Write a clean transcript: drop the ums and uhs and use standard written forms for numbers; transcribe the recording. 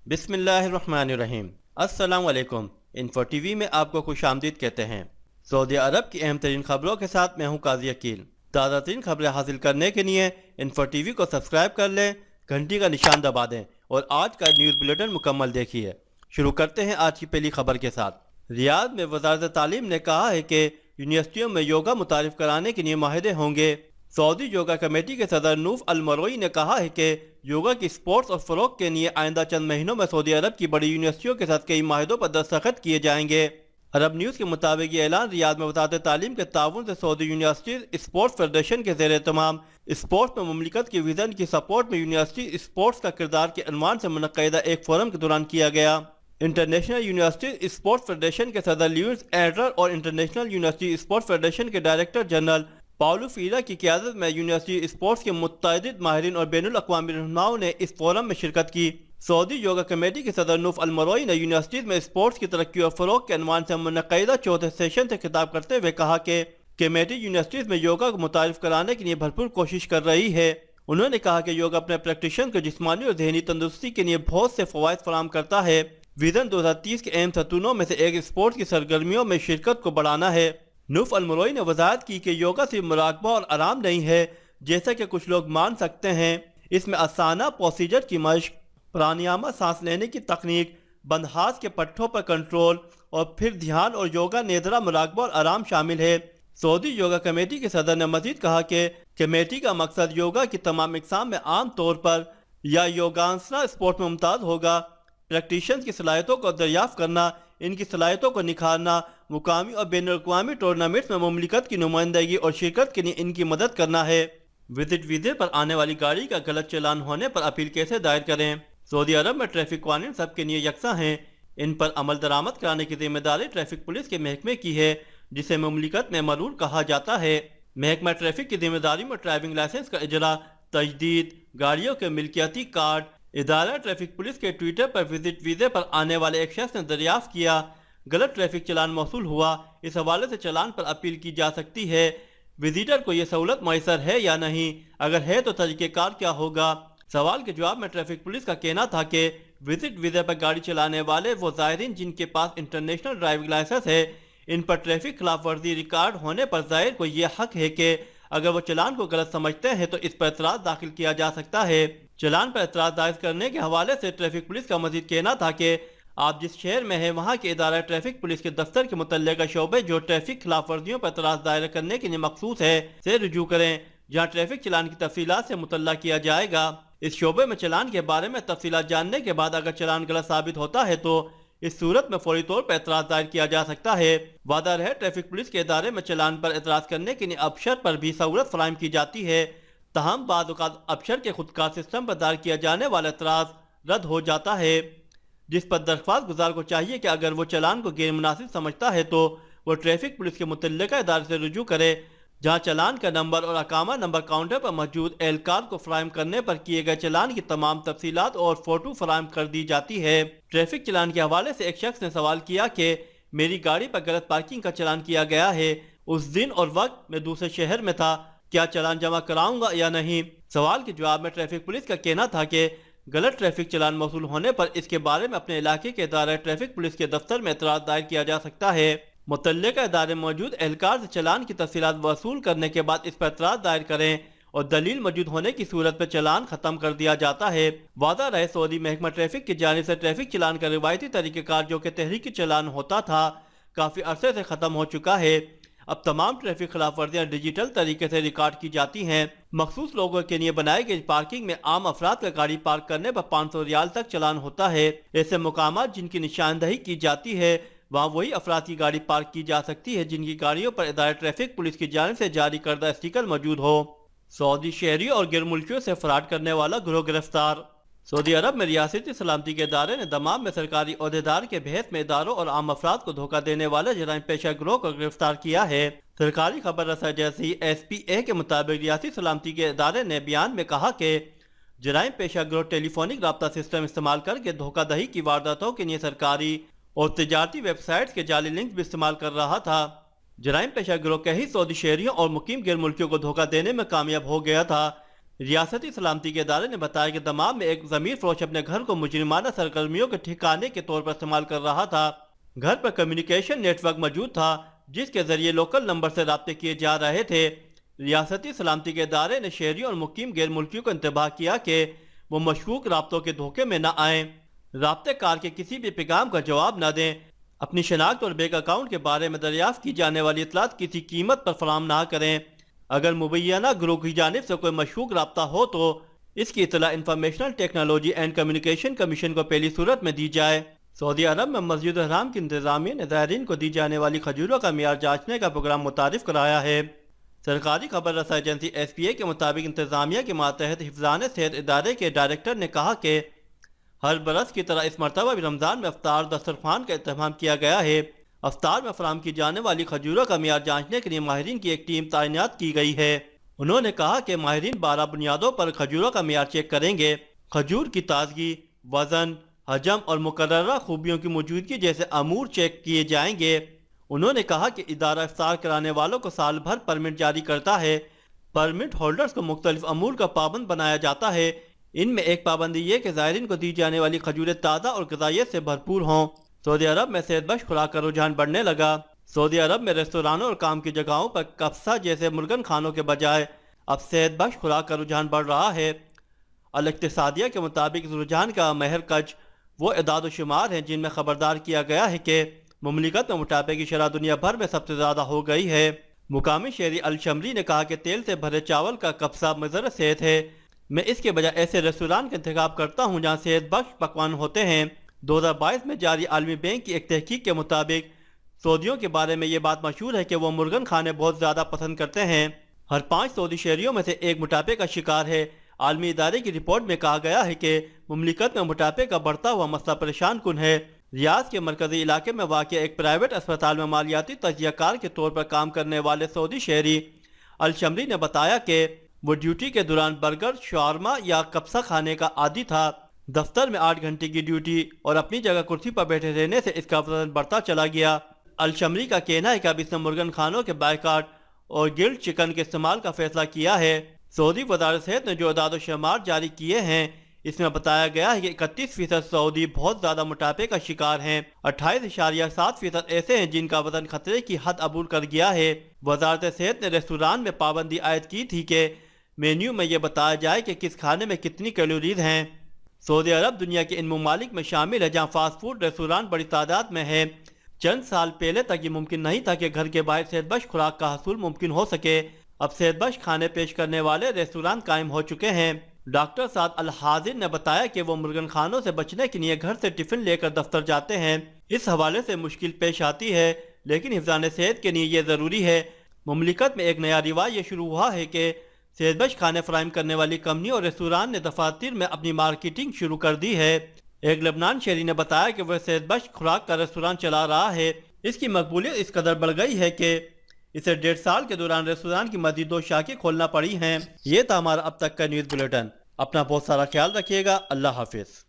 بسم اللہ الرحمن الرحیم۔ السلام علیکم۔ انفو ٹی وی میں آپ کو خوش آمدید کہتے ہیں۔ سعودی عرب کی اہم ترین خبروں کے ساتھ میں ہوں قاضی عقیل۔ تازہ ترین خبریں حاصل کرنے کے لیے انفو ٹی وی کو سبسکرائب کر لیں، گھنٹی کا نشان دبا دیں اور آج کا نیوز بلیٹن مکمل دیکھیے۔ شروع کرتے ہیں آج کی پہلی خبر کے ساتھ۔ ریاض میں وزارت تعلیم نے کہا ہے کہ یونیورسٹیوں میں یوگا متعارف کرانے کے لیے معاہدے ہوں گے۔ سعودی یوگا کمیٹی کے صدر نوف المروئی نے کہا ہے کہ یوگا کی سپورٹس اور فروغ کے لیے آئندہ چند مہینوں میں سعودی عرب کی بڑی یونیورسٹیوں کے ساتھ کئی معاہدوں پر دستخط کیے جائیں گے۔ عرب نیوز کے مطابق یہ اعلان ریاض میں وزارت تعلیم کے تعاون سے سعودی یونیورسٹیز اسپورٹس فیڈریشن کے زیر اہتمام اسپورٹس میں مملکت کی ویژن کی سپورٹ میں یونیورسٹی اسپورٹس کا کردار کے عنوان سے منعقدہ ایک فورم کے دوران کیا گیا۔ انٹرنیشنل یونیورسٹی اسپورٹس فیڈریشن کے صدر لیوئس ایڈرر اور انٹرنیشنل یونیورسٹی اسپورٹس فیڈریشن کے ڈائریکٹر جنرل پاولو فیرا کی قیادت میں یونیورسٹی اسپورٹس کے متعدد ماہرین اور بین الاقوامی رہنماؤں نے اس فورم میں شرکت کی۔ سعودی یوگا کمیٹی کے صدر نوف المروئی نے یونیورسٹیز میں اسپورٹس کی ترقی اور فروغ کے عنوان سے منعقدہ چوتھے سیشن سے خطاب کرتے ہوئے کہا کہ کمیٹی یونیورسٹیز میں یوگا کو متعارف کرانے کے لیے بھرپور کوشش کر رہی ہے۔ انہوں نے کہا کہ یوگا اپنے پریکٹیشن کو جسمانی اور ذہنی تندرستی کے لیے بہت سے فوائد فراہم کرتا ہے۔ ویژن 2030 کے اہم ستونوں میں سے ایک اسپورٹس کی سرگرمیوں میں شرکت کو بڑھانا ہے۔ نوف المروئی نے وضاحت کی کہ یوگا صرف مراقبہ اور آرام نہیں ہے جیسا کہ کچھ لوگ مان سکتے ہیں۔ اس میں آسانہ پروسیجر کی مشق، پرانیاما سانس لینے کی تکنیک، بند ہاتھ کے پٹھوں پر کنٹرول اور پھر دھیان اور یوگا نیدرا مراقبہ اور آرام شامل ہے۔ سعودی یوگا کمیٹی کے صدر نے مزید کہا کہ کمیٹی کا مقصد یوگا کی تمام اقسام میں عام طور پر یا یوگاسنا اسپورٹ میں ممتاز ہوگا۔ پریکٹیشنز کی صلاحیتوں کو دریافت کرنا، ان کی صلاحیتوں کو نکھارنا، مقامی اور بین الاقوامی ٹورنامنٹس میں مملکت کی نمائندگی اور شرکت کے لیے ان کی مدد کرنا ہے۔ وزٹ ویزے پر آنے والی گاڑی کا غلط چلان ہونے پر اپیل کیسے دائر کریں؟ سعودی عرب میں ٹریفک قوانین سب کے لیے یکساں ہیں۔ ان پر عمل درآمد کرانے کی ذمہ داری ٹریفک پولیس کے محکمے کی ہے، جسے مملکت میں مرور کہا جاتا ہے۔ محکمہ ٹریفک کی ذمہ داری میں ڈرائیونگ لائسنس کا اجرا، تجدید، گاڑیوں کے ملکیتی کارڈ۔ ادارہ ٹریفک پولیس کے ٹویٹر پر وزٹ ویزے پر آنے والے ایک شخص نے دریافت کیا غلط ٹریفک چلان موصول ہوا، اس حوالے سے چلان پر اپیل کی جا سکتی ہے۔ وزیٹر کو یہ سہولت میسر ہے یا نہیں؟ اگر ہے تو طریقہ کار کیا ہوگا؟ سوال کے جواب میں ٹریفک پولیس کا کہنا تھا کہ وزٹ ویزے پر گاڑی چلانے والے وہ زائرین جن کے پاس انٹرنیشنل ڈرائیونگ لائسنس ہے، ان پر ٹریفک خلاف ورزی ریکارڈ ہونے پر زائر کو یہ حق ہے کہ اگر وہ چلان کو غلط سمجھتے ہیں تو اس پر اعتراض داخل کیا جا سکتا ہے۔ چلان پر اعتراض دائر کرنے کے حوالے سے ٹریفک پولیس کا مزید کہنا تھا کہ آپ جس شہر میں ہیں وہاں کے ادارہ ٹریفک پولیس کے دفتر کے متعلقہ شعبے جو ٹریفک خلاف ورزیوں پر اعتراض دائر کرنے کے لیے مخصوص ہے سے رجوع کریں، جہاں ٹریفک چلان کی تفصیلات سے مطلع کیا جائے گا۔ اس شعبے میں چلان کے بارے میں تفصیلات جاننے کے بعد اگر چلان غلط ثابت ہوتا ہے تو اس صورت میں فوری طور پر اعتراض دائر کیا جا سکتا ہے۔ وعدہ رہے ٹریفک پولیس کے ادارے میں چلان پر اعتراض کرنے کے لیے ابشر پر بھی سہولت فراہم کی جاتی ہے، تاہم بعض اوقات ابشر کے خودکار سسٹم پر دائر کیا جانے والا اعتراض رد ہو جاتا ہے، جس پر درخواست گزار کو چاہیے کہ اگر وہ چلان کو غیر مناسب سمجھتا ہے تو وہ ٹریفک پولیس کے متعلقہ ادارے سے رجوع کرے، جہاں چلان کا نمبر اور اقامہ نمبر کاؤنٹر پر موجود اہلکار کو فراہم کرنے پر کیے گئے چلان کی تمام تفصیلات اور فوٹو فراہم کر دی جاتی ہے۔ ٹریفک چلان کے حوالے سے ایک شخص نے سوال کیا کہ میری گاڑی پر غلط پارکنگ کا چلان کیا گیا ہے، اس دن اور وقت میں دوسرے شہر میں تھا، کیا چلان جمع کراؤں گا یا نہیں؟ سوال کے جواب میں ٹریفک پولیس کا کہنا تھا کہ غلط ٹریفک چلان موصول ہونے پر اس کے بارے میں اپنے علاقے کے ادارہ ٹریفک پولیس کے دفتر میں اعتراض دائر کیا جا سکتا ہے۔ متعلقہ ادارے موجود اہلکار سے چلان کی تفصیلات وصول کرنے کے بعد اس پر اعتراض دائر کریں اور دلیل موجود ہونے کی صورت پر چلان ختم کر دیا جاتا ہے۔ وعدہ رہے سعودی محکمہ ٹریفک کی جانب سے ٹریفک چلان کا روایتی طریقہ کار جو کہ تحریکی چلان ہوتا تھا کافی عرصے سے ختم ہو چکا ہے۔ اب تمام ٹریفک خلاف ورزیاں ڈیجیٹل طریقے سے ریکارڈ کی جاتی ہیں۔ مخصوص لوگوں کے لیے بنائی گئی پارکنگ میں عام افراد کا گاڑی پارک کرنے پر 500 ریال تک چلان ہوتا ہے۔ ایسے مقامات جن کی نشاندہی کی جاتی ہے وہاں وہی افراد کی گاڑی پارک کی جا سکتی ہے جن کی گاڑیوں پر ادارہ ٹریفک پولیس کی جانب سے جاری کردہ اسٹیکر موجود ہو۔ سعودی شہریوں اور غیر ملکیوں سے فراڈ کرنے والا گروہ گرفتار۔ سعودی عرب میں ریاستی سلامتی کے ادارے نے دمام میں سرکاری عہدیدار کے بحث میں اداروں اور عام افراد کو دھوکہ دینے والے جرائم پیشہ گروہ کو گرفتار کیا ہے۔ سرکاری خبر رساں ایجنسی SPA کے مطابق ریاستی سلامتی کے ادارے نے بیان میں کہا کہ جرائم پیشہ گروہ ٹیلی فونک رابطہ سسٹم استعمال کر کے دھوکہ دہی کی وارداتوں کے لیے سرکاری اور تجارتی ویب سائٹس کے جعلی لنکس بھی استعمال کر رہا تھا۔ جرائم پیشہ گروہ کئی سعودی شہریوں اور مقیم غیر ملکیوں کو دھوکہ دینے میں کامیاب ہو گیا تھا۔ ریاستی سلامتی کے ادارے نے بتایا کہ دمام میں ایک ضمیر فروش اپنے گھر کو مجرمانہ سرگرمیوں کے ٹھکانے کے طور پر استعمال کر رہا تھا۔ گھر پر کمیونیکیشن نیٹ ورک موجود تھا جس کے ذریعے لوکل نمبر سے رابطے کیے جا رہے تھے۔ ریاستی سلامتی کے ادارے نے شہریوں اور مقیم غیر ملکیوں کو انتباہ کیا کہ وہ مشکوک رابطوں کے دھوکے میں نہ آئیں، رابطے کار کے کسی بھی پیغام کا جواب نہ دیں، اپنی شناخت اور بینک اکاؤنٹ کے بارے میں دریافت کی جانے والی اطلاعات کسی قیمت پر فراہم نہ کریں۔ اگر مبینہ گروہ کی جانب سے کوئی مشکوک رابطہ ہو تو اس کی اطلاع informational technology and communication commission کو پہلی صورت میں دی جائے۔ سعودی عرب میں مسجد الحرام کی انتظامیہ نے زائرین کو دی جانے والی کھجوروں کا معیار جانچنے کا پروگرام متعارف کرایا ہے۔ سرکاری خبر رساں ایجنسی ایس پی اے کے مطابق انتظامیہ کے ماتحت حفظان صحت ادارے کے ڈائریکٹر نے کہا کہ ہر برس کی طرح اس مرتبہ بھی رمضان میں افطار دسترخوان کا اہتمام کیا گیا ہے۔ افطار میں فراہم کی جانے والی کھجوروں کا معیار جانچنے کے لیے ماہرین کی ایک ٹیم تعینات کی گئی ہے۔ انہوں نے کہا کہ ماہرین 12 بنیادوں پر کھجوروں کا معیار چیک کریں گے۔ کھجور کی تازگی، وزن، حجم اور مقررہ خوبیوں کی موجودگی جیسے امور چیک کیے جائیں گے۔ انہوں نے کہا کہ ادارہ افطار کرانے والوں کو سال بھر پرمٹ جاری کرتا ہے۔ پرمٹ ہولڈرز کو مختلف امور کا پابند بنایا جاتا ہے۔ ان میں ایک پابندی یہ کہ زائرین کو دی جانے والی کھجوریں تازہ اور غذائیت سے بھرپور ہوں۔ سعودی عرب میں صحت بخش خوراک کا رجحان بڑھنے لگا۔ سعودی عرب میں ریستورانوں اور کام کی جگہوں پر کبسہ جیسے مرغن کھانوں کے بجائے اب صحت بخش خوراک کا رجحان بڑھ رہا ہے۔ الاقتصادیہ کے مطابق اس رجحان کا محرکز وہ اعداد و شمار ہیں جن میں خبردار کیا گیا ہے کہ مملکت میں موٹاپے کی شرح دنیا بھر میں سب سے زیادہ ہو گئی ہے۔ مقامی شہری الشمری نے کہا کہ تیل سے بھرے چاول کا کبسہ مضر صحت ہے۔ میں اس کے بجائے ایسے ریستوران کا انتخاب کرتا ہوں جہاں صحت بخش پکوان ہوتے ہیں۔ 2022 میں جاری عالمی بینک کی ایک تحقیق کے مطابق سعودیوں کے بارے میں یہ بات مشہور ہے کہ وہ مرغن کھانے بہت زیادہ پسند کرتے ہیں۔ ہر 5 سعودی شہریوں میں سے ایک موٹاپے کا شکار ہے۔ عالمی ادارے کی رپورٹ میں کہا گیا ہے کہ مملکت میں موٹاپے کا بڑھتا ہوا مسئلہ پریشان کن ہے۔ ریاض کے مرکزی علاقے میں واقع ایک پرائیویٹ اسپتال میں مالیاتی تجزیہ کار کے طور پر کام کرنے والے سعودی شہری الشمری نے بتایا کہ وہ ڈیوٹی کے دوران برگر، شاورما یا کبسہ کھانے کا عادی تھا۔ دفتر میں 8 گھنٹے کی ڈیوٹی اور اپنی جگہ کرسی پر بیٹھے رہنے سے اس کا وزن بڑھتا چلا گیا۔ الشمری کا کہنا ہے کہ اب اس نے مرغن کھانوں کے بائیکاٹ اور گرلڈ چکن کے استعمال کا فیصلہ کیا ہے۔ سعودی وزارت صحت نے جو اعداد و شمار جاری کیے ہیں اس میں بتایا گیا ہے کہ 31% سعودی بہت زیادہ موٹاپے کا شکار ہیں۔ 28.7% ایسے ہیں جن کا وزن خطرے کی حد عبور کر گیا ہے۔ وزارت صحت نے ریستوران میں پابندی عائد کی تھی کہ مینیو میں یہ بتایا جائے کہ کس کھانے میں کتنی کیلوریز ہیں۔ سعودی عرب دنیا کے ان ممالک میں شامل ہے جہاں فاسٹ فوڈ ریستوران بڑی تعداد میں ہے۔ چند سال پہلے تک یہ ممکن نہیں تھا کہ گھر کے باہر صحت بخش خوراک کا حصول ممکن ہو سکے۔ اب صحت بخش کھانے پیش کرنے والے ریستوران قائم ہو چکے ہیں۔ ڈاکٹر سعد الحاضر نے بتایا کہ وہ مرغن کھانوں سے بچنے کے لیے گھر سے ٹفن لے کر دفتر جاتے ہیں۔ اس حوالے سے مشکل پیش آتی ہے لیکن حفظان صحت کے لیے یہ ضروری ہے۔ مملکت میں ایک نیا رواج یہ شروع ہوا ہے کہ صحت بخش کھانے فراہم کرنے والی کمپنی اور ریستوران نے دفاتر میں اپنی مارکیٹنگ شروع کر دی ہے۔ ایک لبنان شہری نے بتایا کہ وہ صحت بخش خوراک کا ریستوران چلا رہا ہے۔ اس کی مقبولیت اس قدر بڑھ گئی ہے کہ اسے 1.5 سال کے دوران ریستوران کی مزید 2 شاخیں کھولنا پڑی ہیں۔ یہ تھا ہمارا اب تک کا نیوز بلیٹن۔ اپنا بہت سارا خیال رکھیے گا۔ اللہ حافظ۔